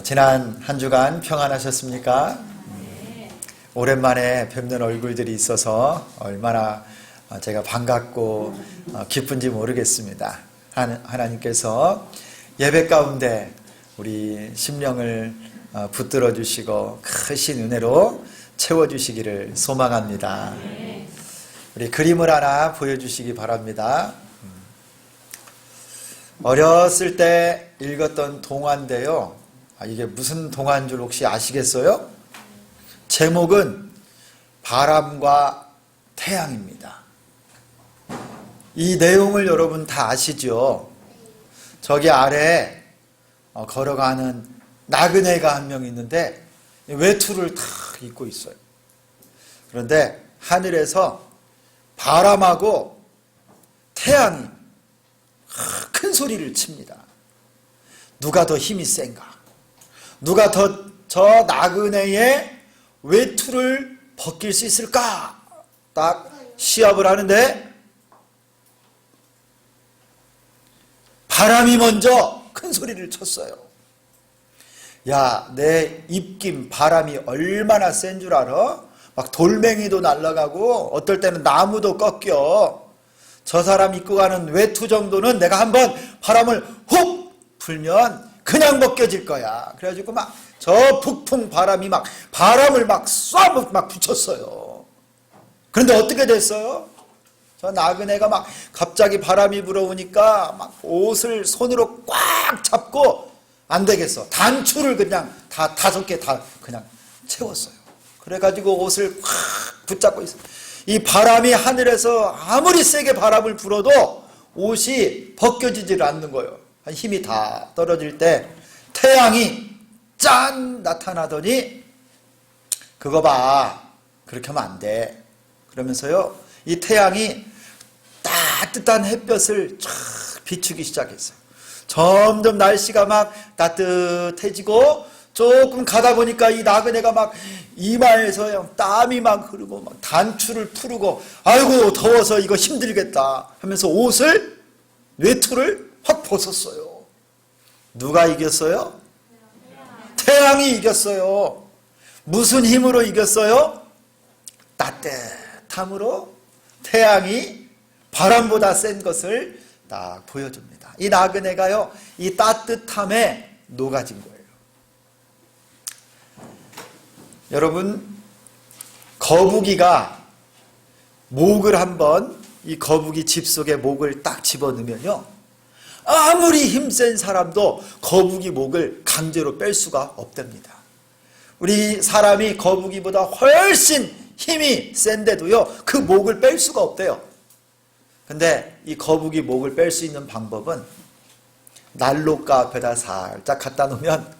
지난 한 주간 평안하셨습니까? 오랜만에 뵙는 얼굴들이 있어서 얼마나 제가 반갑고 기쁜지 모르겠습니다. 하나님께서 예배 가운데 우리 심령을 붙들어 주시고 크신 은혜로 채워주시기를 소망합니다. 우리 그림을 하나 보여주시기 바랍니다. 어렸을 때 읽었던 동화인데요. 이게 무슨 동화인 줄 혹시 아시겠어요? 제목은 바람과 태양입니다. 이 내용을 여러분 다 아시죠? 저기 아래 걸어가는 나그네가 한 명 있는데 외투를 탁 입고 있어요. 그런데 하늘에서 바람하고 태양이 큰 소리를 칩니다. 누가 더 힘이 센가? 누가 더 저 나그네의 외투를 벗길 수 있을까? 딱 시합을 하는데 바람이 먼저 큰 소리를 쳤어요. 야, 내 입김 바람이 얼마나 센 줄 알아? 막 돌멩이도 날아가고 어떨 때는 나무도 꺾여. 저 사람 입고 가는 외투 정도는 내가 한번 바람을 훅 불면 그냥 벗겨질 거야. 그래가지고 막 저 북풍 바람이 막 바람을 막 쏴 막 붙였어요. 그런데 어떻게 됐어요? 저 나그네가 막 갑자기 바람이 불어오니까 막 옷을 손으로 꽉 잡고 안 되겠어. 단추를 그냥 다 5개 다 그냥 채웠어요. 그래가지고 옷을 꽉 붙잡고 있어요. 이 바람이 하늘에서 아무리 세게 바람을 불어도 옷이 벗겨지질 않는 거예요. 힘이 다 떨어질 때 태양이 짠 나타나더니 그거 봐, 그렇게 하면 안 돼. 그러면서요, 이 태양이 따뜻한 햇볕을 쫙 비추기 시작했어요. 점점 날씨가 막 따뜻해지고 조금 가다 보니까 이 나그네가 막 이마에서 땀이 막 흐르고 막 단추를 풀고 아이고 더워서 이거 힘들겠다 하면서 옷을 외투를 확 벗었어요. 누가 이겼어요? 태양이 이겼어요. 무슨 힘으로 이겼어요? 따뜻함으로 태양이 바람보다 센 것을 딱 보여줍니다. 이 나그네가요, 이 따뜻함에 녹아진 거예요. 여러분, 거북이가 목을 한번 이 거북이 집 속에 목을 딱 집어넣으면요, 아무리 힘센 사람도 거북이 목을 강제로 뺄 수가 없답니다. 우리 사람이 거북이보다 훨씬 힘이 센데도요, 그 목을 뺄 수가 없대요. 근데 이 거북이 목을 뺄 수 있는 방법은 난로가 앞에다 살짝 갖다 놓으면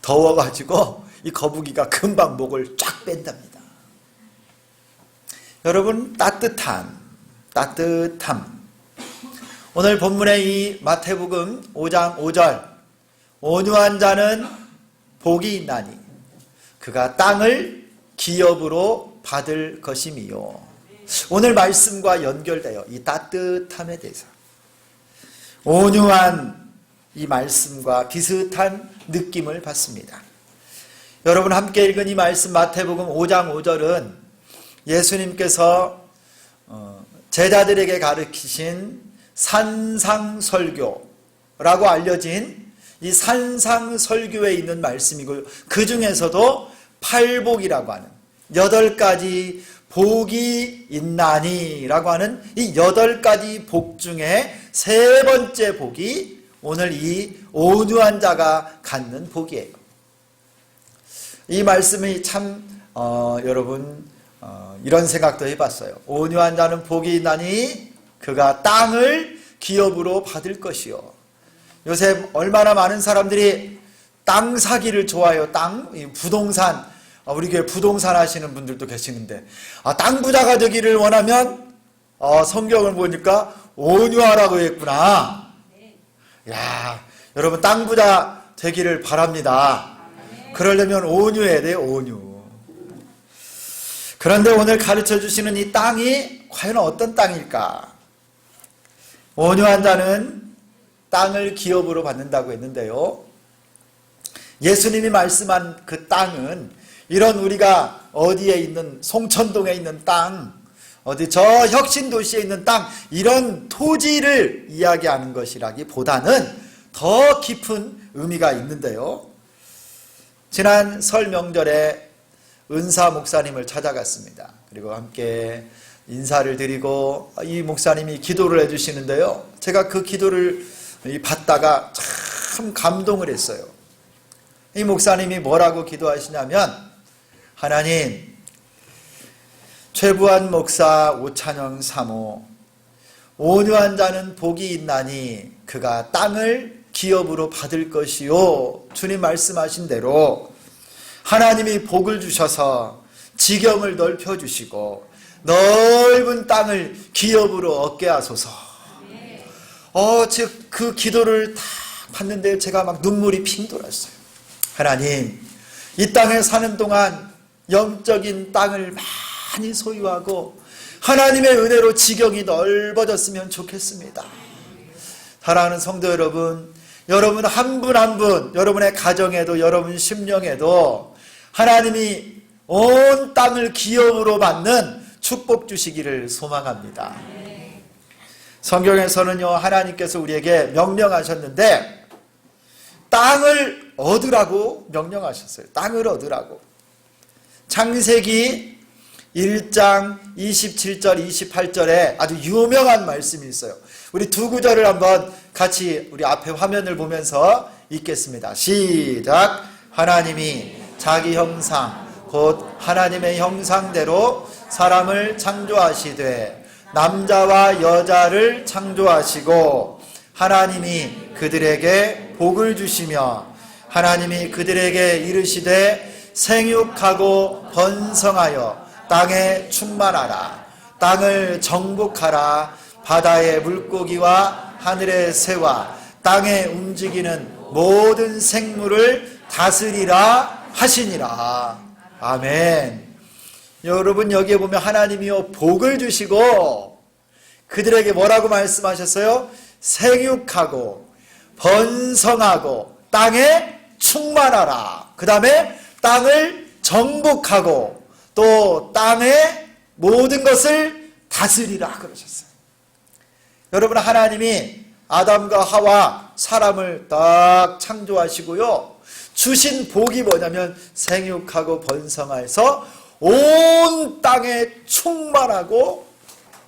더워가지고 이 거북이가 금방 목을 쫙 뺀답니다. 여러분, 따뜻함. 오늘 본문의 이 마태복음 5장 5절, 온유한 자는 복이 있나니 그가 땅을 기업으로 받을 것임이요. 오늘 말씀과 연결돼요. 이 따뜻함에 대해서. 온유한 이 말씀과 비슷한 느낌을 받습니다. 여러분 함께 읽은 이 말씀 마태복음 5장 5절은 예수님께서 제자들에게 가르치신 산상설교라고 알려진 이 산상설교에 있는 말씀이고요. 그 중에서도 팔복이라고 하는 8가지 복이 있나니라고 하는 이 8가지 복 중에 3번째 복이 오늘 이 온유한 자가 갖는 복이에요. 이 말씀이 참 여러분 이런 생각도 해봤어요. 온유한 자는 복이 있나니 그가 땅을 기업으로 받을 것이요. 요새 얼마나 많은 사람들이 땅 사기를 좋아해요. 땅, 부동산. 우리 교회 부동산 하시는 분들도 계시는데, 땅 부자가 되기를 원하면 성경을 보니까 온유하라고 했구나. 야, 여러분 땅 부자 되기를 바랍니다. 그러려면 온유해야 돼요. 온유. 그런데 오늘 가르쳐 주시는 이 땅이 과연 어떤 땅일까? 온유한 자는 땅을 기업으로 받는다고 했는데요. 예수님이 말씀한 그 땅은 이런 우리가 어디에 있는 송천동에 있는 땅, 어디 저 혁신도시에 있는 땅, 이런 토지를 이야기하는 것이라기보다는 더 깊은 의미가 있는데요. 지난 설 명절에 은사 목사님을 찾아갔습니다. 그리고 함께 인사를 드리고 이 목사님이 기도를 해주시는데요. 제가 그 기도를 받다가 참 감동을 했어요. 이 목사님이 뭐라고 기도하시냐면, 하나님, 최부한 목사 오찬영 사모, 온유한 자는 복이 있나니 그가 땅을 기업으로 받을 것이요. 주님 말씀하신 대로 하나님이 복을 주셔서 지경을 넓혀주시고 넓은 땅을 기업으로 얻게 하소서. 그 기도를 다 봤는데 제가 막 눈물이 핑 돌았어요. 하나님, 이 땅에 사는 동안 영적인 땅을 많이 소유하고 하나님의 은혜로 지경이 넓어졌으면 좋겠습니다. 사랑하는 성도 여러분, 여러분 한 분 한 분, 여러분의 가정에도 여러분 심령에도 하나님이 온 땅을 기업으로 받는 축복 주시기를 소망합니다. 성경에서는요, 하나님께서 우리에게 명령하셨는데 땅을 얻으라고 명령하셨어요. 땅을 얻으라고. 창세기 1장 27절 28절에 아주 유명한 말씀이 있어요. 우리 두 구절을 한번 같이 우리 앞에 화면을 보면서 읽겠습니다. 시작. 하나님이 자기 형상 곧 하나님의 형상대로 사람을 창조하시되 남자와 여자를 창조하시고 하나님이 그들에게 복을 주시며 하나님이 그들에게 이르시되 생육하고 번성하여 땅에 충만하라. 땅을 정복하라. 바다의 물고기와 하늘의 새와 땅에 움직이는 모든 생물을 다스리라 하시니라. 아멘. 여러분, 여기에 보면 하나님이요 복을 주시고 그들에게 뭐라고 말씀하셨어요? 생육하고 번성하고 땅에 충만하라. 그 다음에 땅을 정복하고 또 땅의 모든 것을 다스리라 그러셨어요. 여러분, 하나님이 아담과 하와 사람을 딱 창조하시고요, 주신 복이 뭐냐면 생육하고 번성해서 온 땅에 충만하고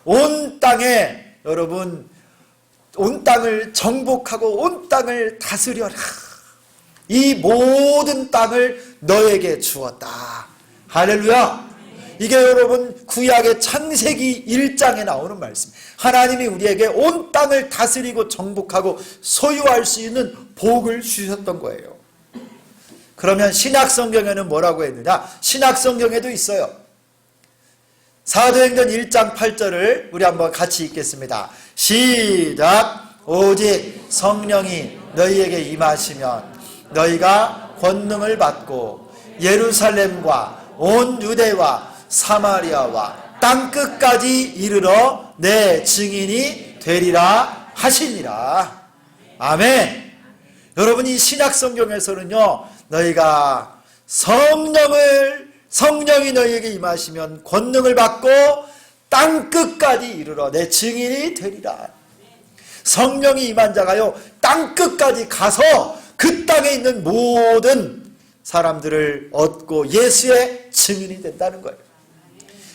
온 땅에 여러분 온 땅을 정복하고 온 땅을 다스려라. 이 모든 땅을 너에게 주었다. 할렐루야. 이게 여러분 구약의 창세기 1장에 나오는 말씀. 하나님이 우리에게 온 땅을 다스리고 정복하고 소유할 수 있는 복을 주셨던 거예요. 그러면 신약성경에는 뭐라고 했느냐? 신약성경에도 있어요. 사도행전 1장 8절을 우리 한번 같이 읽겠습니다. 시작. 오직 성령이 너희에게 임하시면 너희가 권능을 받고 예루살렘과 온 유대와 사마리아와 땅끝까지 이르러 내 증인이 되리라 하시니라. 아멘. 여러분, 이 신약성경에서는요, 너희가 성령이 너희에게 임하시면 권능을 받고 땅끝까지 이르러 내 증인이 되리라. 성령이 임한 자가요, 땅끝까지 가서 그 땅에 있는 모든 사람들을 얻고 예수의 증인이 된다는 거예요.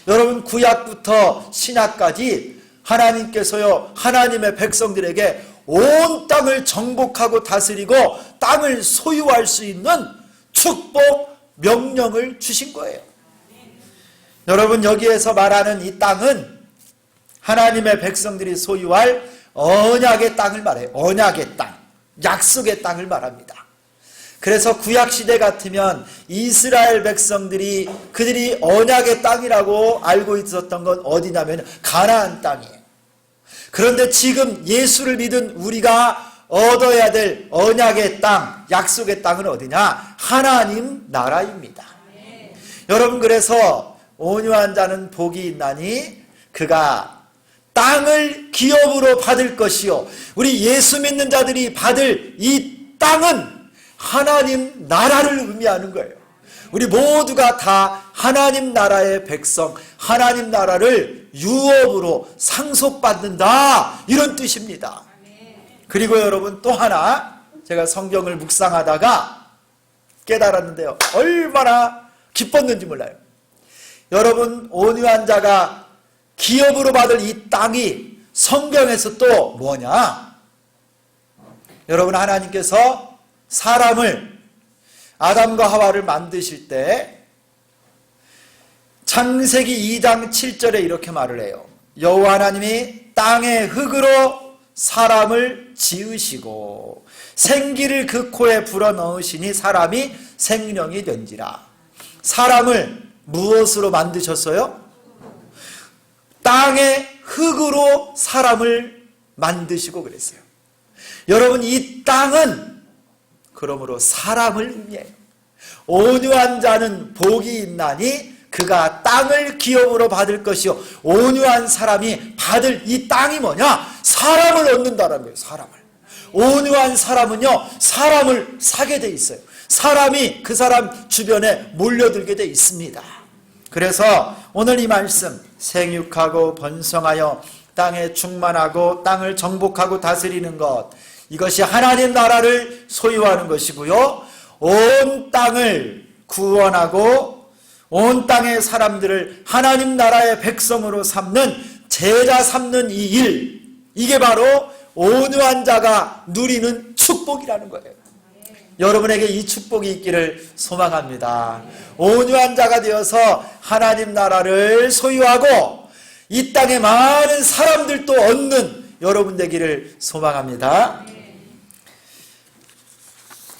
여러분, 구약부터 신약까지 하나님께서요, 하나님의 백성들에게 온 땅을 정복하고 다스리고 땅을 소유할 수 있는 축복 명령을 주신 거예요. 여러분, 여기에서 말하는 이 땅은 하나님의 백성들이 소유할 언약의 땅을 말해요. 언약의 땅, 약속의 땅을 말합니다. 그래서 구약시대 같으면 이스라엘 백성들이 그들이 언약의 땅이라고 알고 있었던 건 어디냐면 가나안 땅이에요. 그런데 지금 예수를 믿은 우리가 얻어야 될 언약의 땅, 약속의 땅은 어디냐? 하나님 나라입니다. 여러분, 그래서 온유한 자는 복이 있나니 그가 땅을 기업으로 받을 것이요. 우리 예수 믿는 자들이 받을 이 땅은 하나님 나라를 의미하는 거예요. 우리 모두가 다 하나님 나라의 백성, 하나님 나라를 유업으로 상속받는다, 이런 뜻입니다. 그리고 여러분, 또 하나 제가 성경을 묵상하다가 깨달았는데요, 얼마나 기뻤는지 몰라요. 여러분, 온유한 자가 기업으로 받을 이 땅이 성경에서 또 뭐냐? 여러분, 하나님께서 사람을, 아담과 하와를 만드실 때 창세기 2장 7절에 이렇게 말을 해요. 여호와 하나님이 땅의 흙으로 사람을 지으시고 생기를 그 코에 불어넣으시니 사람이 생명이 된지라. 사람을 무엇으로 만드셨어요? 땅의 흙으로 사람을 만드시고 그랬어요. 여러분, 이 땅은 그러므로 사람을 의미해요. 온유한 자는 복이 있나니 그가 땅을 기업으로 받을 것이요, 온유한 사람이 받을 이 땅이 뭐냐? 사람을 얻는다는 거예요. 사람을. 온유한 사람은요, 사람을 사게 돼 있어요. 사람이 그 사람 주변에 몰려들게 돼 있습니다. 그래서 오늘 이 말씀, 생육하고 번성하여 땅에 충만하고 땅을 정복하고 다스리는 것, 이것이 하나님 나라를 소유하는 것이고요, 온 땅을 구원하고 온 땅의 사람들을 하나님 나라의 백성으로 삼는, 제자 삼는 이 일, 이게 바로 온유한 자가 누리는 축복이라는 거예요. 여러분에게 이 축복이 있기를 소망합니다. 온유한 자가 되어서 하나님 나라를 소유하고 이 땅에 많은 사람들도 얻는 여러분 되기를 소망합니다.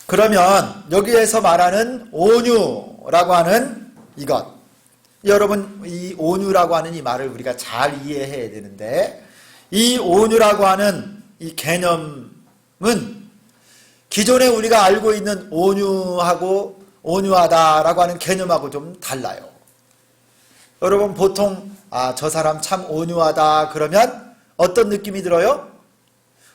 그러면 여기에서 말하는 온유라고 하는 이것, 여러분, 이 온유라고 하는 이 말을 우리가 잘 이해해야 되는데, 이 온유라고 하는 이 개념은 기존에 우리가 알고 있는 온유하고 온유하다라고 하는 개념하고 좀 달라요. 여러분, 보통 저 사람 참 온유하다 그러면 어떤 느낌이 들어요?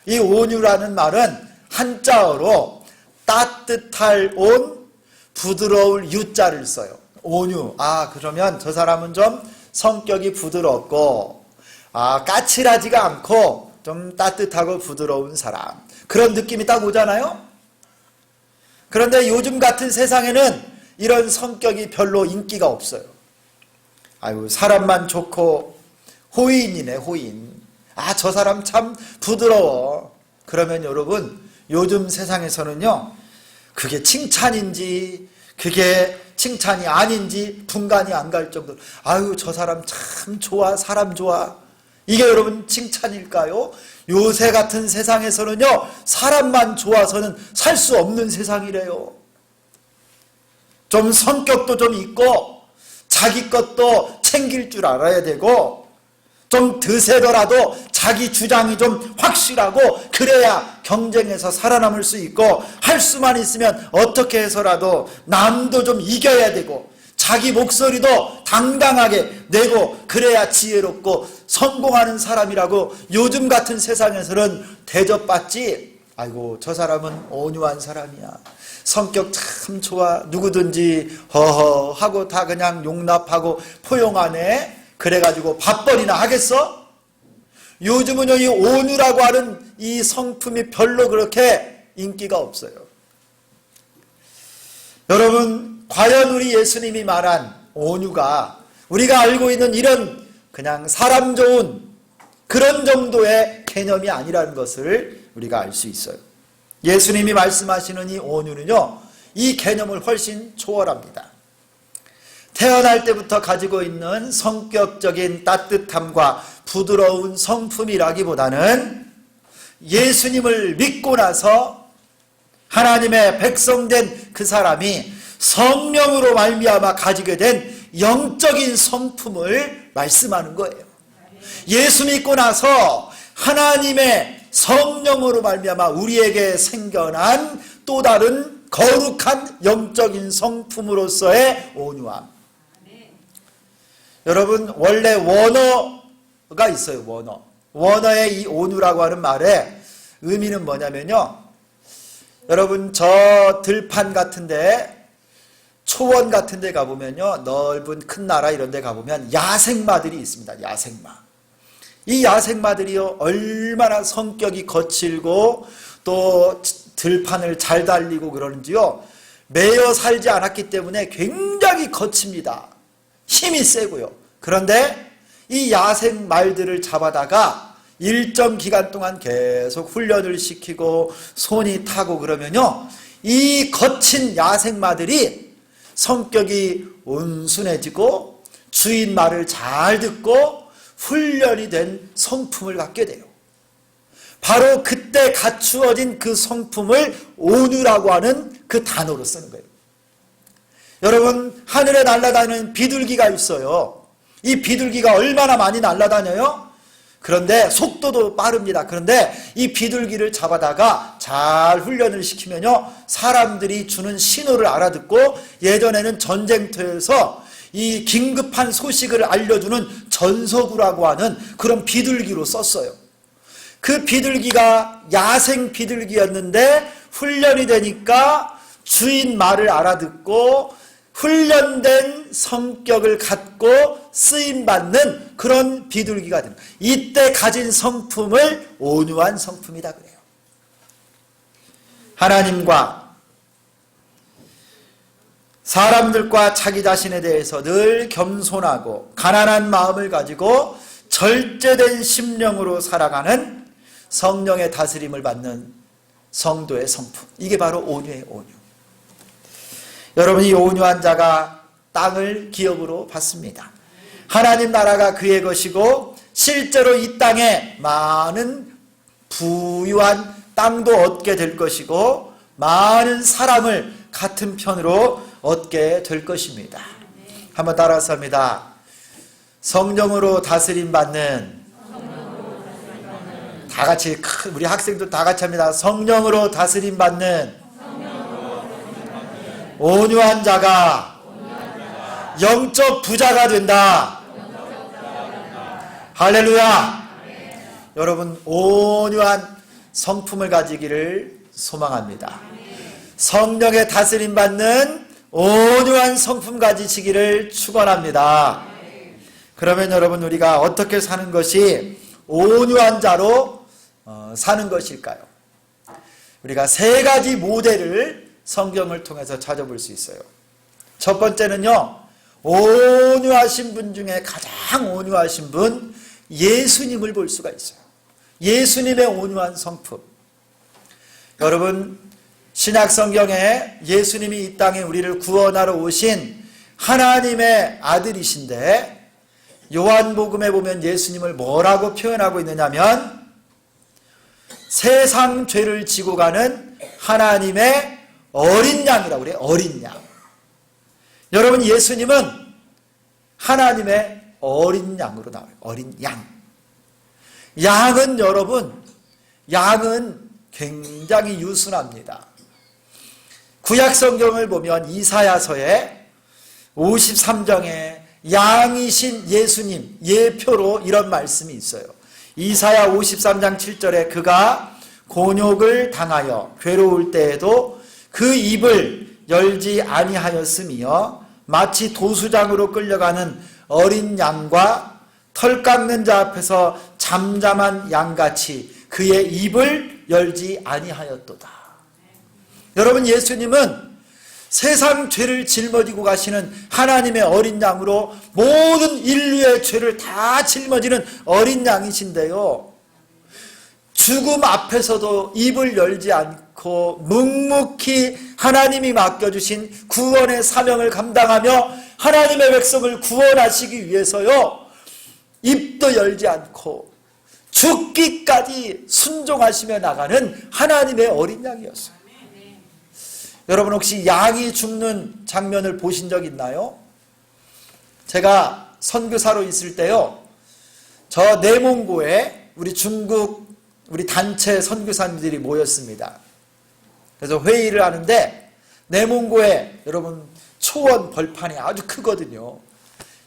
이 온유라는 말은 한자어로 따뜻할 온, 부드러울 유자를 써요. 온유. 그러면 저 사람은 좀 성격이 부드럽고 까칠하지가 않고 좀 따뜻하고 부드러운 사람, 그런 느낌이 딱 오잖아요. 그런데 요즘 같은 세상에는 이런 성격이 별로 인기가 없어요. 아유, 사람만 좋고 호인이네, 호인. 저 사람 참 부드러워. 그러면 여러분, 요즘 세상에서는요, 그게 칭찬인지 그게 칭찬이 아닌지 분간이 안 갈 정도로, 아유, 저 사람 참 좋아, 사람 좋아. 이게 여러분 칭찬일까요? 요새 같은 세상에서는요, 사람만 좋아서는 살 수 없는 세상이래요. 좀 성격도 좀 있고 자기 것도 챙길 줄 알아야 되고, 좀 드세더라도 자기 주장이 좀 확실하고, 그래야 경쟁에서 살아남을 수 있고, 할 수만 있으면 어떻게 해서라도 남도 좀 이겨야 되고, 자기 목소리도 당당하게 내고, 그래야 지혜롭고 성공하는 사람이라고 요즘 같은 세상에서는 대접받지. 아이고, 저 사람은 온유한 사람이야, 성격 참 좋아, 누구든지 허허 하고 다 그냥 용납하고 포용하네, 그래가지고 밥벌이나 하겠어? 요즘은요, 이 온유라고 하는 이 성품이 별로 그렇게 인기가 없어요. 여러분, 과연 우리 예수님이 말한 온유가 우리가 알고 있는 이런 그냥 사람 좋은 그런 정도의 개념이 아니라는 것을 우리가 알 수 있어요. 예수님이 말씀하시는 이 온유는요, 이 개념을 훨씬 초월합니다. 태어날 때부터 가지고 있는 성격적인 따뜻함과 부드러운 성품이라기보다는 예수님을 믿고 나서 하나님의 백성된 그 사람이 성령으로 말미암아 가지게 된 영적인 성품을 말씀하는 거예요. 예수 믿고 나서 하나님의 성령으로 말미암아 우리에게 생겨난 또 다른 거룩한 영적인 성품으로서의 온유함. 여러분, 원래 원어가 있어요. 원어의 이 온유라고 하는 말의 의미는 뭐냐면요, 여러분 저 들판 같은데 초원 같은데 가보면요, 넓은 큰 나라 이런 데 가보면 야생마들이 있습니다. 야생마. 이 야생마들이요 얼마나 성격이 거칠고 또 들판을 잘 달리고 그러는지요, 매여 살지 않았기 때문에 굉장히 거칩니다. 힘이 세고요. 그런데 이 야생 말들을 잡아다가 일정 기간 동안 계속 훈련을 시키고 손이 타고 그러면요, 이 거친 야생 마들이 성격이 온순해지고 주인 말을 잘 듣고 훈련이 된 성품을 갖게 돼요. 바로 그때 갖추어진 그 성품을 온유라고 하는 그 단어로 쓰는 거예요. 여러분, 하늘에 날아다니는 비둘기가 있어요. 이 비둘기가 얼마나 많이 날아다녀요? 그런데 속도도 빠릅니다. 그런데 이 비둘기를 잡아다가 잘 훈련을 시키면요, 사람들이 주는 신호를 알아듣고 예전에는 전쟁터에서 이 긴급한 소식을 알려주는 전서구라고 하는 그런 비둘기로 썼어요. 그 비둘기가 야생 비둘기였는데 훈련이 되니까 주인 말을 알아듣고 훈련된 성격을 갖고 쓰임받는 그런 비둘기가 됩니다. 이때 가진 성품을 온유한 성품이다 그래요. 하나님과 사람들과 자기 자신에 대해서 늘 겸손하고 가난한 마음을 가지고 절제된 심령으로 살아가는 성령의 다스림을 받는 성도의 성품, 이게 바로 온유의 온유. 여러분, 이 온유한 자가 땅을 기업으로 받습니다. 하나님 나라가 그의 것이고 실제로 이 땅에 많은 부유한 땅도 얻게 될 것이고 많은 사람을 같은 편으로 얻게 될 것입니다. 한번 따라서 합니다. 성령으로 다스림 받는, 다 같이, 우리 학생도 다 같이 합니다. 성령으로 다스림 받는 온유한 자가 영적 부자가 된다. 할렐루야. 여러분, 온유한 성품을 가지기를 소망합니다. 성령의 다스림 받는 온유한 성품 가지시기를 축원합니다. 그러면 여러분, 우리가 어떻게 사는 것이 온유한 자로 사는 것일까요? 우리가 세 가지 모델을 성경을 통해서 찾아볼 수 있어요. 첫 번째는요, 온유하신 분 중에 가장 온유하신 분, 예수님을 볼 수가 있어요. 예수님의 온유한 성품. 여러분, 신약 성경에 예수님이 이 땅에 우리를 구원하러 오신 하나님의 아들이신데, 요한복음에 보면 예수님을 뭐라고 표현하고 있느냐면 세상 죄를 지고 가는 하나님의 어린 양이라고 그래요. 어린 양. 여러분, 예수님은 하나님의 어린 양으로 나와요. 어린 양. 양은 여러분, 양은 굉장히 유순합니다. 구약 성경을 보면 이사야서에 53장에 양이신 예수님 예표로 이런 말씀이 있어요. 이사야 53장 7절에 그가 곤욕을 당하여 괴로울 때에도 그 입을 열지 아니하였으며 마치 도수장으로 끌려가는 어린 양과 털 깎는 자 앞에서 잠잠한 양같이 그의 입을 열지 아니하였도다. 여러분, 예수님은 세상 죄를 짊어지고 가시는 하나님의 어린 양으로 모든 인류의 죄를 다 짊어지는 어린 양이신데요, 죽음 앞에서도 입을 열지 않고 묵묵히 하나님이 맡겨주신 구원의 사명을 감당하며 하나님의 백성을 구원하시기 위해서요, 입도 열지 않고 죽기까지 순종하시며 나가는 하나님의 어린 양이었어요. 여러분, 혹시 양이 죽는 장면을 보신 적 있나요? 제가 선교사로 있을 때요, 저 내몽고에 우리 중국 우리 단체 선교사님들이 모였습니다. 그래서 회의를 하는데 내몽고에 여러분 초원 벌판이 아주 크거든요.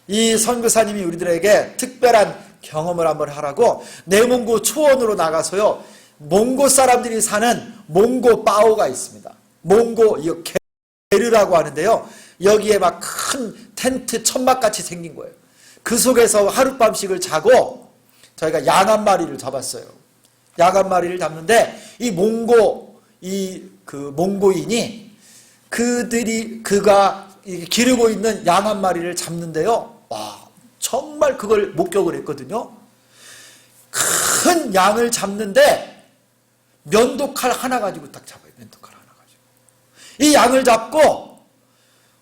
이 선교사님이 우리들에게 특별한 경험을 한번 하라고 내몽고 초원으로 나가서요, 몽고 사람들이 사는 몽고 바오가 있습니다. 몽고 이거 게르라고 하는데요. 여기에 막 큰 텐트 천막같이 생긴 거예요. 그 속에서 하룻밤씩을 자고 저희가 양 한 마리를 잡았어요. 양 한 마리를 잡는데 이 몽고인이 그가 기르고 있는 양 한 마리를 잡는데요. 와, 정말 그걸 목격을 했거든요. 큰 양을 잡는데 면도칼 하나 가지고 딱 잡아요. 면도칼 하나 가지고. 이 양을 잡고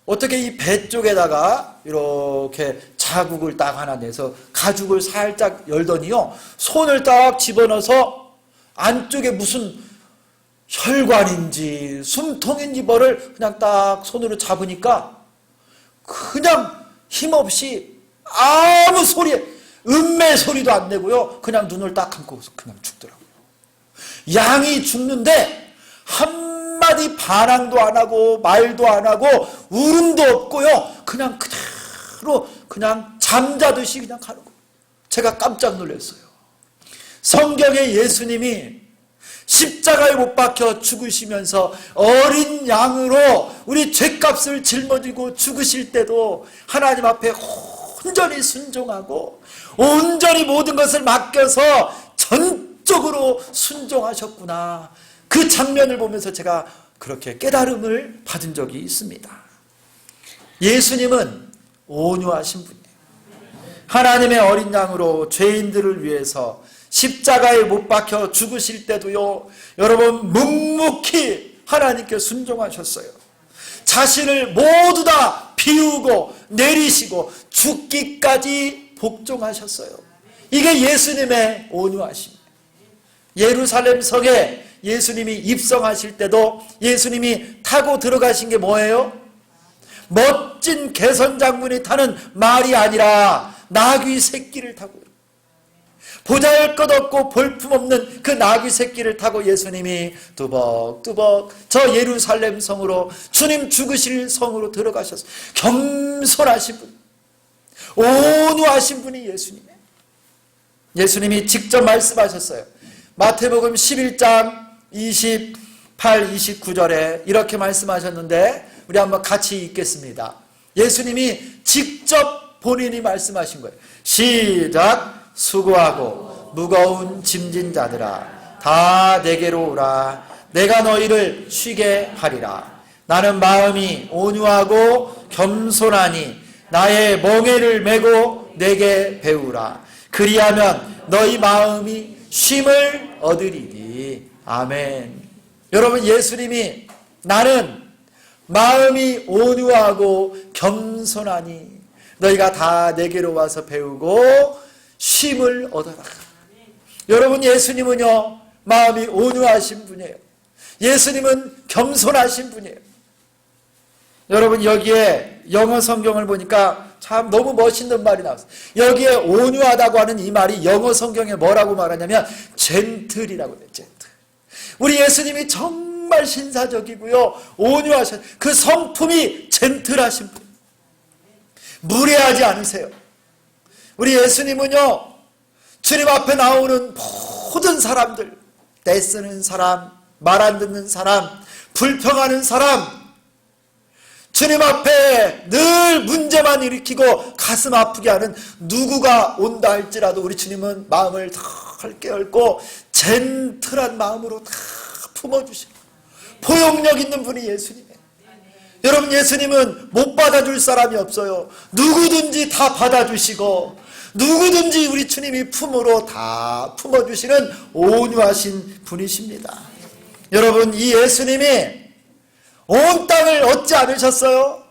어떻게 이 배 쪽에다가 이렇게 자국을 딱 하나 내서 가죽을 살짝 열더니요. 손을 딱 집어넣어서 안쪽에 무슨 혈관인지 숨통인지 뭐를 그냥 딱 손으로 잡으니까 그냥 힘없이 아무 음매 소리도 안 내고요. 그냥 눈을 딱 감고 그냥 죽더라고요. 양이 죽는데 한마디 반항도 안 하고 말도 안 하고 울음도 없고요. 그냥 그대로 그냥 잠자듯이 그냥 가는 거예요. 제가 깜짝 놀랐어요. 성경에 예수님이 십자가에 못 박혀 죽으시면서 어린 양으로 우리 죄값을 짊어지고 죽으실 때도 하나님 앞에 온전히 순종하고 온전히 모든 것을 맡겨서 전적으로 순종하셨구나. 그 장면을 보면서 제가 그렇게 깨달음을 받은 적이 있습니다. 예수님은 온유하신 분이에요. 하나님의 어린 양으로 죄인들을 위해서 십자가에 못 박혀 죽으실 때도요, 여러분 묵묵히 하나님께 순종하셨어요. 자신을 모두 다 비우고 내리시고 죽기까지 복종하셨어요. 이게 예수님의 온유하심이에요. 예루살렘 성에 예수님이 입성하실 때도 예수님이 타고 들어가신 게 뭐예요? 멋진 개선장군이 타는 말이 아니라 나귀 새끼를 타고, 보잘것없고 볼품없는 그 나귀 새끼를 타고 예수님이 뚜벅뚜벅 저 예루살렘 성으로, 주님 죽으실 성으로 들어가셨어요. 겸손하신 분, 온유하신 분이 예수님이에요. 예수님이 직접 말씀하셨어요. 마태복음 11장 28, 29절에 이렇게 말씀하셨는데 우리 한번 같이 읽겠습니다. 예수님이 직접 본인이 말씀하신 거예요. 시작. 수고하고 무거운 짐진 자들아 다 내게로 오라. 내가 너희를 쉬게 하리라. 나는 마음이 온유하고 겸손하니 나의 멍에를 메고 내게 배우라. 그리하면 너희 마음이 쉼을 얻으리니. 아멘. 여러분, 예수님이 나는 마음이 온유하고 겸손하니 너희가 다 내게로 와서 배우고 쉼을 얻어라. 여러분, 예수님은요 마음이 온유하신 분이에요. 예수님은 겸손하신 분이에요. 여러분, 여기에 영어 성경을 보니까 참 너무 멋있는 말이 나왔어요. 여기에 온유하다고 하는 이 말이 영어 성경에 뭐라고 말하냐면 젠틀이라고 해요. 젠틀. 우리 예수님이 정말 신사적이고요 온유하신, 그 성품이 젠틀하신 분, 무례하지 않으세요. 우리 예수님은요 주님 앞에 나오는 모든 사람들, 떼쓰는 사람, 말 안 듣는 사람, 불평하는 사람, 주님 앞에 늘 문제만 일으키고 가슴 아프게 하는 누구가 온다 할지라도 우리 주님은 마음을 다 넓게 열고 젠틀한 마음으로 다 품어주시고 포용력 있는 분이 예수님이에요. 여러분, 예수님은 못 받아줄 사람이 없어요. 누구든지 다 받아주시고 누구든지 우리 주님이 품으로 다 품어주시는 온유하신 분이십니다. 여러분, 이 예수님이 온 땅을 얻지 않으셨어요?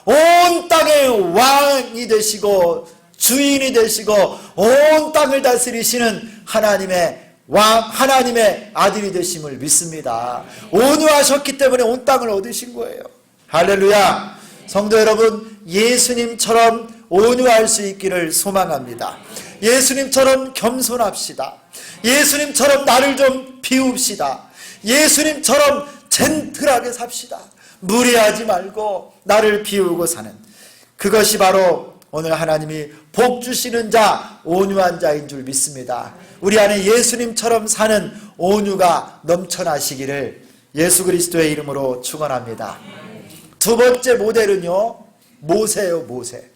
온 땅의 왕이 되시고 주인이 되시고 온 땅을 다스리시는 하나님의 왕, 하나님의 아들이 되심을 믿습니다. 온유하셨기 때문에 온 땅을 얻으신 거예요. 할렐루야. 성도 여러분, 예수님처럼 온유할 수 있기를 소망합니다. 예수님처럼 겸손합시다. 예수님처럼 나를 좀 비웁시다. 예수님처럼 젠틀하게 삽시다. 무례하지 말고 나를 비우고 사는, 그것이 바로 오늘 하나님이 복 주시는 자, 온유한 자인 줄 믿습니다. 우리 안에 예수님처럼 사는 온유가 넘쳐나시기를 예수 그리스도의 이름으로 축원합니다. 두 번째 모델은요, 모세예요. 모세.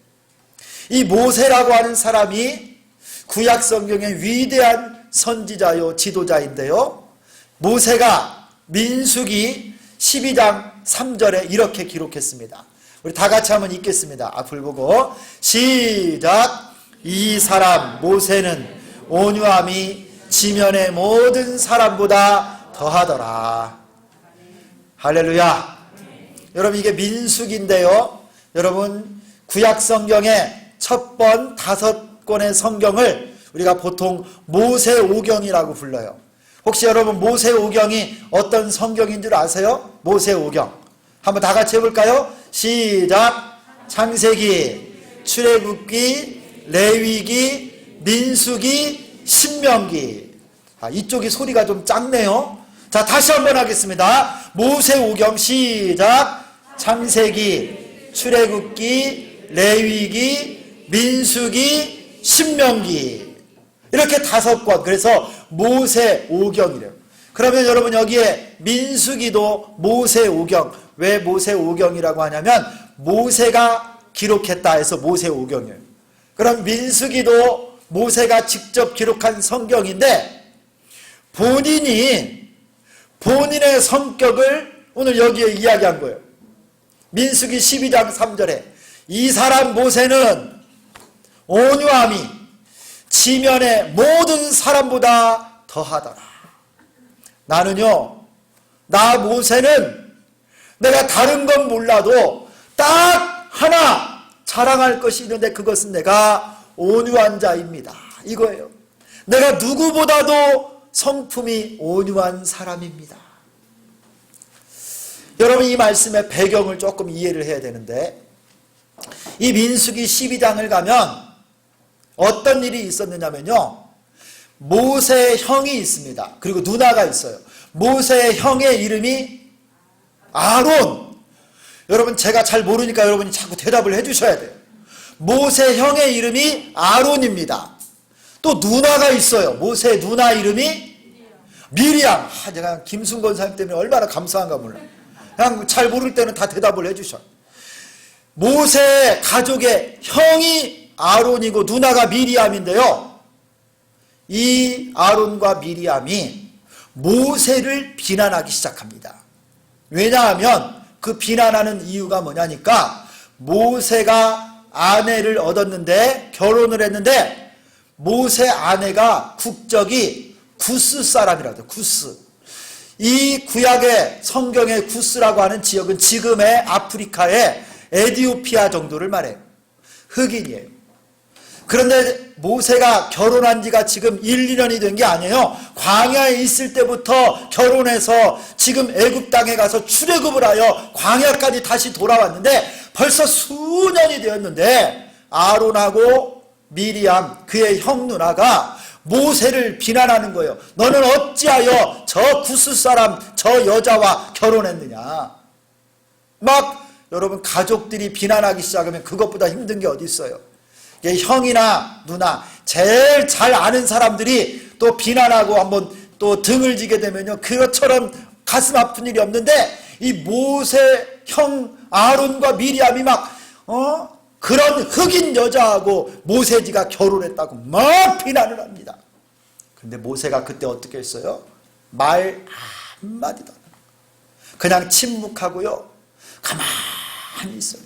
이 모세라고 하는 사람이 구약 성경의 위대한 선지자요 지도자인데요, 모세가 민수기 12장 3절에 이렇게 기록했습니다. 우리 다 같이 한번 읽겠습니다. 앞을 보고 시작. 이 사람 모세는 온유함이 지면의 모든 사람보다 더하더라. 할렐루야. 여러분, 이게 민수기인데요, 여러분 구약 성경의 첫 번 5권의 성경을 우리가 보통 모세오경이라고 불러요. 혹시 여러분 모세오경이 어떤 성경인 줄 아세요? 모세오경 한번 다 같이 해볼까요? 시작. 창세기, 출애굽기, 레위기, 민수기, 신명기. 이쪽이 소리가 좀 작네요. 자, 다시 한번 하겠습니다. 모세오경 시작. 창세기, 출애굽기, 레위기, 민수기, 신명기. 이렇게 5권. 그래서 모세오경이래요. 그러면 여러분 여기에 민수기도 모세오경. 왜 모세오경이라고 하냐면 모세가 기록했다 해서 모세오경이에요. 그럼 민수기도 모세가 직접 기록한 성경인데 본인의 성격을 오늘 여기에 이야기한 거예요. 민수기 12장 3절에 이 사람 모세는 온유함이 지면의 모든 사람보다 더하더라. 나는요, 나 모세는 내가 다른 건 몰라도 딱 하나 자랑할 것이 있는데 그것은 내가 온유한 자입니다. 이거예요. 내가 누구보다도 성품이 온유한 사람입니다. 여러분, 이 말씀의 배경을 조금 이해를 해야 되는데, 이 민수기 12장을 가면 어떤 일이 있었느냐면요, 모세의 형이 있습니다. 그리고 누나가 있어요. 모세의 형의 이름이 아론. 여러분, 제가 잘 모르니까 여러분이 자꾸 대답을 해주셔야 돼요. 모세 형의 이름이 아론입니다. 또 누나가 있어요. 모세 누나 이름이 미리암. 제가 김순건 사님 때문에 얼마나 감사한가 몰라. 그냥 잘 모를 때는 다 대답을 해주셔. 모세 가족의 형이 아론이고 누나가 미리암인데요, 이 아론과 미리암이 모세를 비난하기 시작합니다. 왜냐하면 그 비난하는 이유가 뭐냐니까, 모세가 아내를 얻었는데, 결혼을 했는데 모세 아내가 국적이 구스 사람이라고 해요. 구스. 이 구약의 성경의 구스라고 하는 지역은 지금의 아프리카의 에디오피아 정도를 말해요. 흑인이에요. 그런데 모세가 결혼한 지가 지금 1, 2년이 된 게 아니에요. 광야에 있을 때부터 결혼해서 지금 애굽 땅에 가서 출애굽을 하여 광야까지 다시 돌아왔는데 벌써 수년이 되었는데, 아론하고 미리암 그의 형 누나가 모세를 비난하는 거예요. 너는 어찌하여 저 구스 사람 저 여자와 결혼했느냐. 막 여러분, 가족들이 비난하기 시작하면 그것보다 힘든 게 어디 있어요. 형이나 누나, 제일 잘 아는 사람들이 또 비난하고 한번 또 등을 지게 되면요, 그것처럼 가슴 아픈 일이 없는데, 이 모세 형 아론과 미리암이 막 그런 흑인 여자하고 모세지가 결혼했다고 막 비난을 합니다. 근데 모세가 그때 어떻게 했어요? 말 한마디도 안 해요. 그냥 침묵하고요, 가만히 있어요.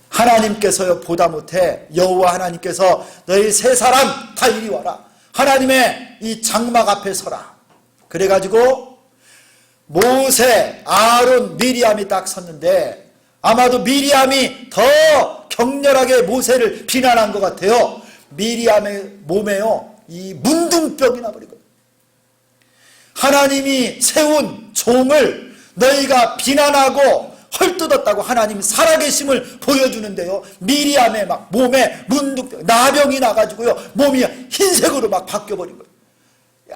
하나님께서요, 보다 못해 여호와 하나님께서 너희 세 사람 다 이리 와라. 하나님의 이 장막 앞에 서라. 그래가지고 모세, 아론, 미리암이 딱 섰는데, 아마도 미리암이 더 격렬하게 모세를 비난한 것 같아요. 미리암의 몸에요, 이 문둥병이 나버리고, 하나님이 세운 종을 너희가 비난하고 헐뜯었다고 하나님이 살아계심을 보여주는데요, 미리암의 막 몸에 문둥병, 나병이 나가지고요, 몸이 흰색으로 막 바뀌어버린 거예요.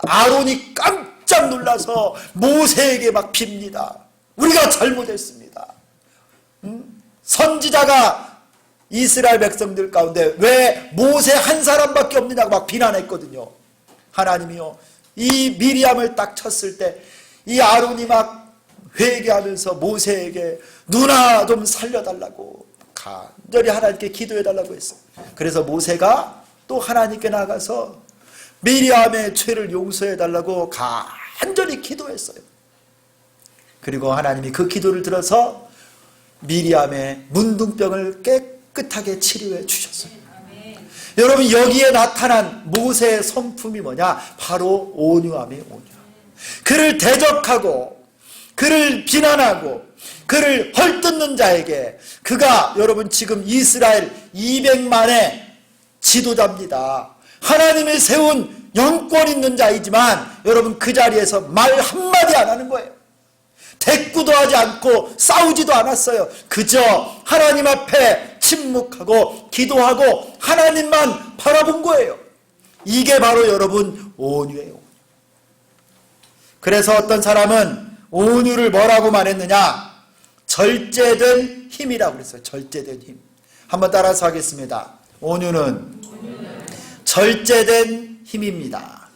아론이 깜짝 놀라서 모세에게 막 빕니다. 우리가 잘못했습니다. 선지자가 이스라엘 백성들 가운데 왜 모세 한 사람밖에 없느냐고 막 비난했거든요. 하나님이요, 이 미리암을 딱 쳤을 때 이 아론이 막 회개하면서 모세에게 누나 좀 살려달라고 간절히 하나님께 기도해달라고 했어요. 그래서 모세가 또 하나님께 나가서 미리암의 죄를 용서해달라고 간절히 기도했어요. 그리고 하나님이 그 기도를 들어서 미리암의 문둥병을 깨끗하게 치료해 주셨어요. 여러분, 여기에 나타난 모세의 성품이 뭐냐? 바로 온유함이에요. 온유함. 그를 대적하고 그를 비난하고 그를 헐뜯는 자에게 그가 여러분 지금 이스라엘 200만의 지도자입니다. 하나님이 세운 영권 있는 자이지만 여러분 그 자리에서 말 한마디 안 하는 거예요. 대꾸도 하지 않고 싸우지도 않았어요. 그저 하나님 앞에 침묵하고 기도하고 하나님만 바라본 거예요. 이게 바로 여러분 온유예요. 그래서 어떤 사람은 온유를 뭐라고 말했느냐? 절제된 힘이라고 그랬어요. 절제된 힘. 한번 따라서 하겠습니다. 온유는 절제된 힘입니다.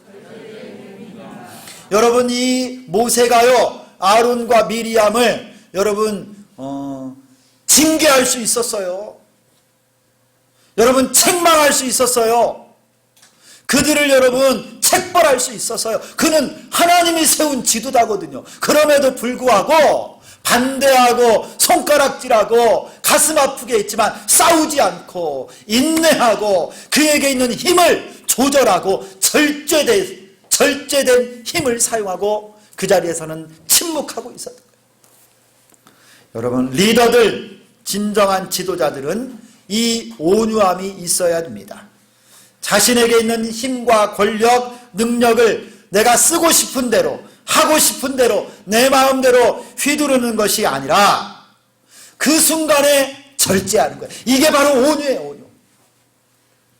여러분, 이 모세가요 아론과 미리암을 여러분 징계할 수 있었어요. 여러분 책망할 수 있었어요. 그들을 여러분 책벌할 수 있었어요. 그는 하나님이 세운 지도자거든요. 그럼에도 불구하고 반대하고 손가락질하고 가슴 아프게 했지만 싸우지 않고 인내하고 그에게 있는 힘을 조절하고 절제된 힘을 사용하고 그 자리에서는 침묵하고 있었던 거예요. 여러분, 리더들, 진정한 지도자들은 이 온유함이 있어야 됩니다. 자신에게 있는 힘과 권력, 능력을 내가 쓰고 싶은 대로, 하고 싶은 대로, 내 마음대로 휘두르는 것이 아니라 그 순간에 절제하는 거예요. 이게 바로 온유예요. 온유.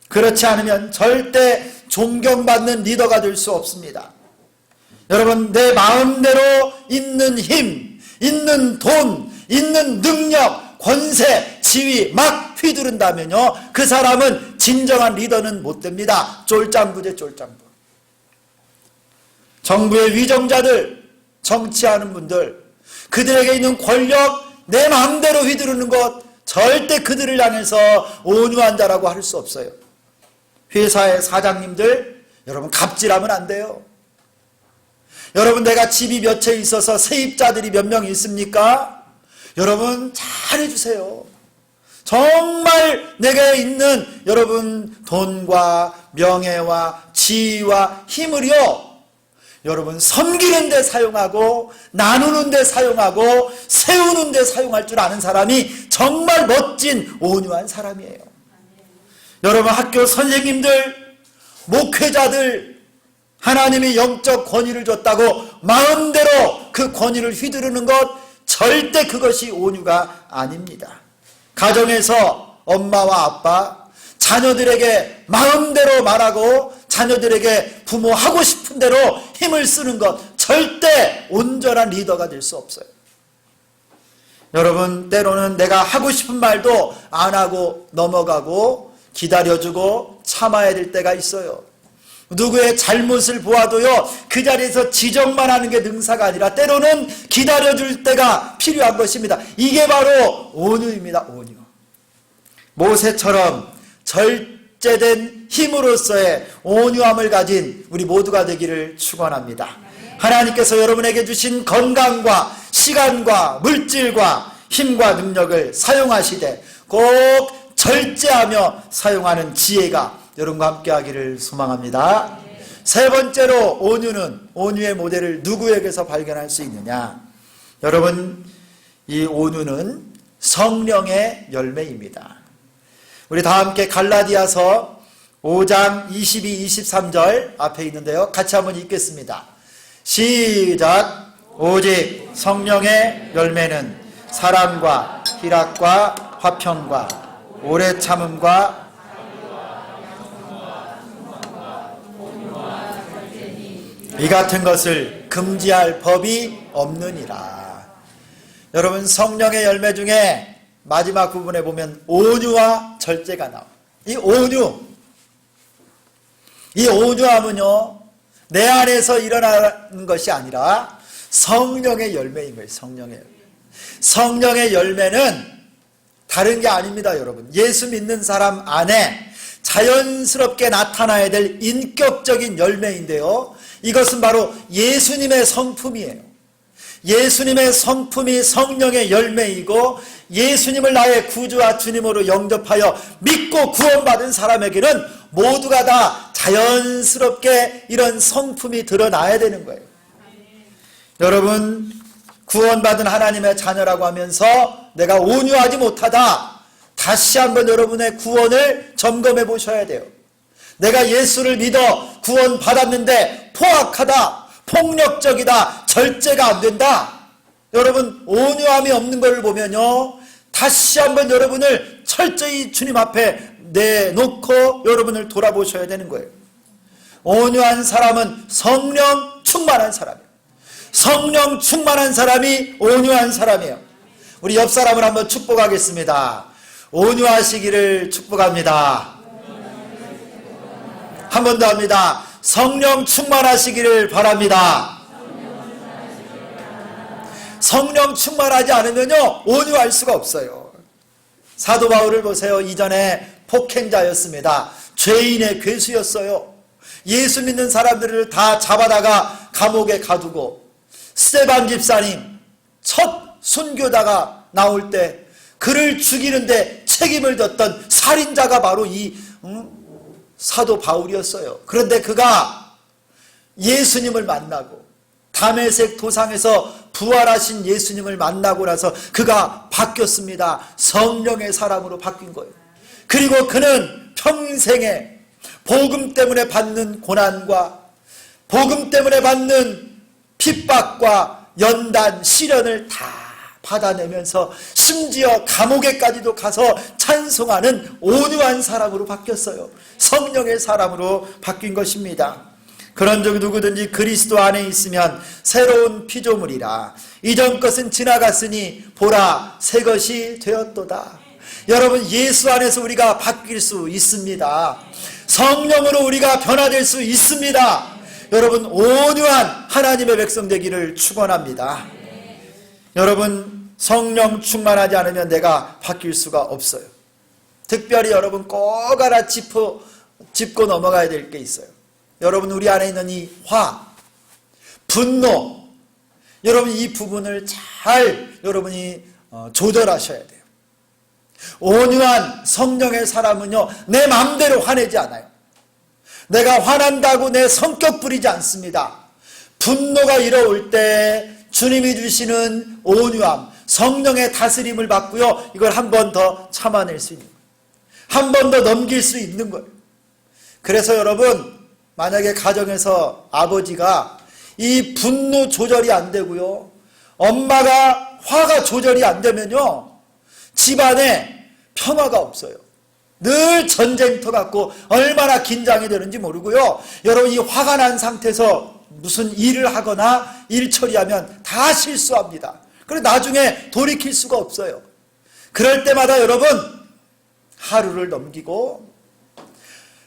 그렇지 않으면 절대 존경받는 리더가 될 수 없습니다. 여러분, 내 마음대로 있는 힘, 있는 돈, 있는 능력, 권세, 지위 막 휘두른다면요 그 사람은 진정한 리더는 못 됩니다. 쫄짱부죠. 쫄짱부. 정부의 위정자들, 정치하는 분들, 그들에게 있는 권력 내 마음대로 휘두르는 것 절대 그들을 향해서 온유한 자라고 할 수 없어요. 회사의 사장님들, 여러분 갑질하면 안 돼요. 여러분, 내가 집이 몇 채 있어서 세입자들이 몇 명 있습니까? 여러분 잘해주세요. 정말 내게 있는 여러분 돈과 명예와 지위와 힘을요 여러분 섬기는 데 사용하고 나누는 데 사용하고 세우는 데 사용할 줄 아는 사람이 정말 멋진 온유한 사람이에요. 여러분, 학교 선생님들, 목회자들, 하나님이 영적 권위를 줬다고 마음대로 그 권위를 휘두르는 것 절대 그것이 온유가 아닙니다. 가정에서 엄마와 아빠, 자녀들에게 마음대로 말하고 자녀들에게 부모 하고 싶은 대로 힘을 쓰는 것 절대 온전한 리더가 될 수 없어요. 여러분, 때로는 내가 하고 싶은 말도 안 하고 넘어가고 기다려주고 참아야 될 때가 있어요. 누구의 잘못을 보아도요 그 자리에서 지적만 하는 게 능사가 아니라 때로는 기다려줄 때가 필요한 것입니다. 이게 바로 온유입니다. 온유. 모세처럼 절제된 힘으로서의 온유함을 가진 우리 모두가 되기를 축원합니다. 하나님께서 여러분에게 주신 건강과 시간과 물질과 힘과 능력을 사용하시되 꼭 절제하며 사용하는 지혜가 여러분과 함께 하기를 소망합니다. 세 번째로 온유의 모델을 누구에게서 발견할 수 있느냐? 여러분, 이 온유는 성령의 열매입니다. 우리 다 함께 갈라디아서 5장 22, 23절 앞에 있는데요. 같이 한번 읽겠습니다. 시작. 오직 성령의 열매는 사랑과 희락과 화평과 오래 참음과 이 같은 것을 금지할 법이 없느니라. 여러분, 성령의 열매 중에 마지막 부분에 보면 온유와 절제가 나와요. 이 온유함은요, 내 안에서 일어나는 것이 아니라 성령의 열매인 거예요. 성령의 열매는 다른 게 아닙니다, 여러분. 예수 믿는 사람 안에 자연스럽게 나타나야 될 인격적인 열매인데요, 이것은 바로 예수님의 성품이에요. 예수님의 성품이 성령의 열매이고, 예수님을 나의 구주와 주님으로 영접하여 믿고 구원받은 사람에게는 모두가 다 자연스럽게 이런 성품이 드러나야 되는 거예요. 여러분, 구원받은 하나님의 자녀라고 하면서 내가 온유하지 못하다, 다시 한번 여러분의 구원을 점검해 보셔야 돼요. 내가 예수를 믿어 구원받았는데 포악하다, 폭력적이다, 절제가 안 된다, 여러분 온유함이 없는 것을 보면요, 다시 한번 여러분을 철저히 주님 앞에 내놓고 여러분을 돌아보셔야 되는 거예요. 온유한 사람은 성령 충만한 사람이에요. 성령 충만한 사람이 온유한 사람이에요. 우리 옆 사람을 한번 축복하겠습니다. 온유하시기를 축복합니다. 한 번 더 합니다. 성령 충만하시기를 바랍니다. 성령 충만하지 않으면요, 온유할 수가 없어요. 사도 바울을 보세요. 이전에 폭행자였습니다. 죄인의 괴수였어요. 예수 믿는 사람들을 다 잡아다가 감옥에 가두고, 스데반 집사님 첫 순교자가 나올 때 그를 죽이는데 책임을 졌던 살인자가 바로 이 사도 바울이었어요. 그런데 그가 예수님을 만나고 다메섹 도상에서 부활하신 예수님을 만나고 나서 그가 바뀌었습니다. 성령의 사람으로 바뀐 거예요. 그리고 그는 평생에 복음 때문에 받는 고난과 복음 때문에 받는 핍박과 연단, 시련을 다 받아내면서 심지어 감옥에까지도 가서 찬송하는 온유한 사람으로 바뀌었어요. 성령의 사람으로 바뀐 것입니다. 그런즉 누구든지 그리스도 안에 있으면 새로운 피조물이라. 이전 것은 지나갔으니 보라 새 것이 되었도다. 여러분, 예수 안에서 우리가 바뀔 수 있습니다. 성령으로 우리가 변화될 수 있습니다. 여러분, 온유한 하나님의 백성 되기를 축원합니다. 여러분, 성령 충만하지 않으면 내가 바뀔 수가 없어요. 특별히 여러분 꼭 알아 짚고 넘어가야 될 게 있어요. 여러분, 우리 안에 있는 이 분노, 여러분 이 부분을 잘 여러분이 조절하셔야 돼요. 온유한 성령의 사람은요, 내 마음대로 화내지 않아요. 내가 화난다고 내 성격 부리지 않습니다. 분노가 일어올 때 주님이 주시는 온유함, 성령의 다스림을 받고요, 이걸 한 번 더 참아낼 수 있는 거예요. 한 번 더 넘길 수 있는 거예요. 그래서 여러분, 만약에 가정에서 아버지가 이 분노 조절이 안 되고요, 엄마가 화가 조절이 안 되면요, 집안에 평화가 없어요. 늘 전쟁터 같고 얼마나 긴장이 되는지 모르고요, 여러분 이 화가 난 상태에서 무슨 일을 하거나 일 처리하면 다 실수합니다. 그래서 나중에 돌이킬 수가 없어요. 그럴 때마다 여러분 하루를 넘기고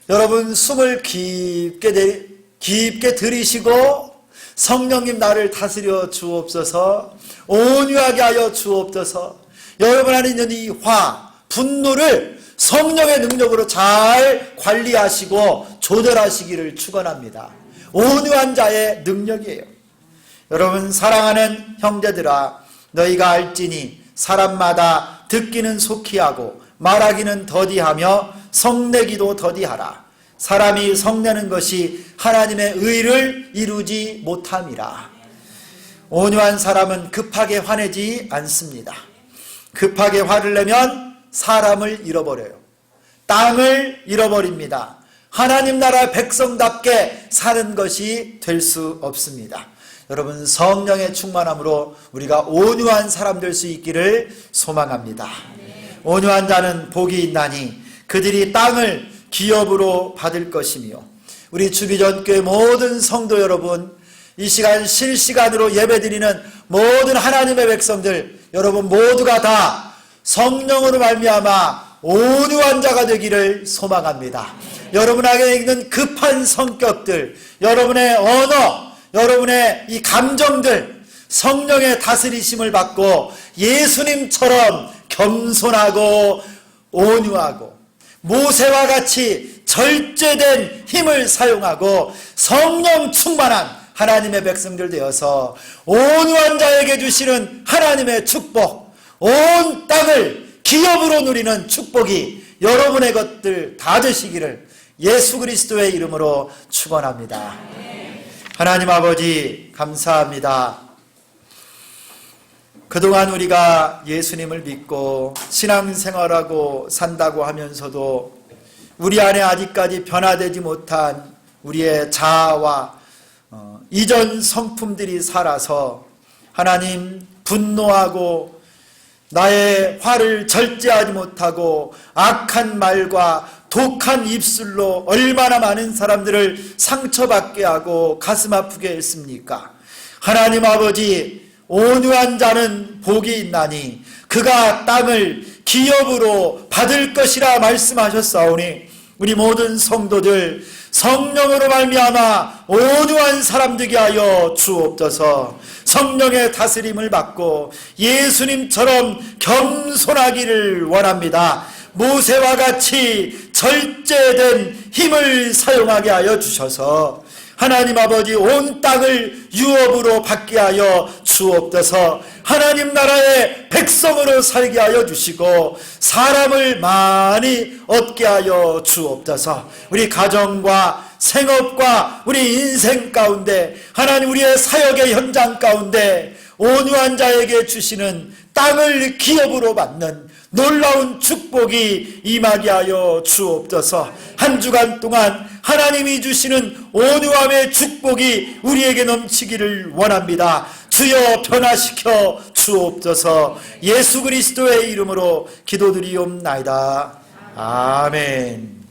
여러분 숨을 깊게 들이쉬고 성령님 나를 다스려 주옵소서, 온유하게 하여 주옵소서. 여러분 안에 있는 이 분노를 성령의 능력으로 잘 관리하시고 조절하시기를 축원합니다. 온유한 자의 능력이에요. 여러분, 사랑하는 형제들아, 너희가 알지니 사람마다 듣기는 속히 하고 말하기는 더디하며 성내기도 더디하라. 사람이 성내는 것이 하나님의 의를 이루지 못함이라. 온유한 사람은 급하게 화내지 않습니다. 급하게 화를 내면 사람을 잃어버려요. 땅을 잃어버립니다. 하나님 나라 백성답게 사는 것이 될 수 없습니다. 여러분, 성령의 충만함으로 우리가 온유한 사람 될 수 있기를 소망합니다. 온유한 자는 복이 있나니 그들이 땅을 기업으로 받을 것이며. 우리 주기전교회 모든 성도 여러분, 이 시간 실시간으로 예배드리는 모든 하나님의 백성들 여러분 모두가 다 성령으로 말미암아 온유한 자가 되기를 소망합니다. 여러분에게 있는 급한 성격들, 여러분의 언어, 여러분의 이 감정들 성령의 다스리심을 받고 예수님처럼 겸손하고 온유하고 모세와 같이 절제된 힘을 사용하고 성령 충만한 하나님의 백성들 되어서 온유한 자에게 주시는 하나님의 축복, 온 땅을 기업으로 누리는 축복이 여러분의 것들 다 되시기를 예수 그리스도의 이름으로 축원합니다. 하나님 아버지 감사합니다. 그동안 우리가 예수님을 믿고 신앙생활하고 산다고 하면서도 우리 안에 아직까지 변화되지 못한 우리의 자아와 이전 성품들이 살아서 하나님 분노하고 나의 화를 절제하지 못하고 악한 말과 독한 입술로 얼마나 많은 사람들을 상처받게 하고 가슴 아프게 했습니까? 하나님 아버지, 온유한 자는 복이 있나니 그가 땅을 기업으로 받을 것이라 말씀하셨사오니 우리 모든 성도들 성령으로 말미암아 온유한 사람 되게 하여 주옵소서. 성령의 다스림을 받고 예수님처럼 겸손하기를 원합니다. 모세와 같이 절제된 힘을 사용하게 하여 주셔서 하나님 아버지 온 땅을 유업으로 받게 하여 주옵소서. 하나님 나라의 백성으로 살게 하여 주시고 사람을 많이 얻게 하여 주옵소서. 우리 가정과 생업과 우리 인생 가운데 하나님 우리의 사역의 현장 가운데 온유한 자에게 주시는 땅을 기업으로 받는 놀라운 축복이 임하게 하여 주옵소서. 한 주간 동안 하나님이 주시는 온유함의 축복이 우리에게 넘치기를 원합니다. 주여 변화시켜 주옵소서. 예수 그리스도의 이름으로 기도드리옵나이다. 아멘.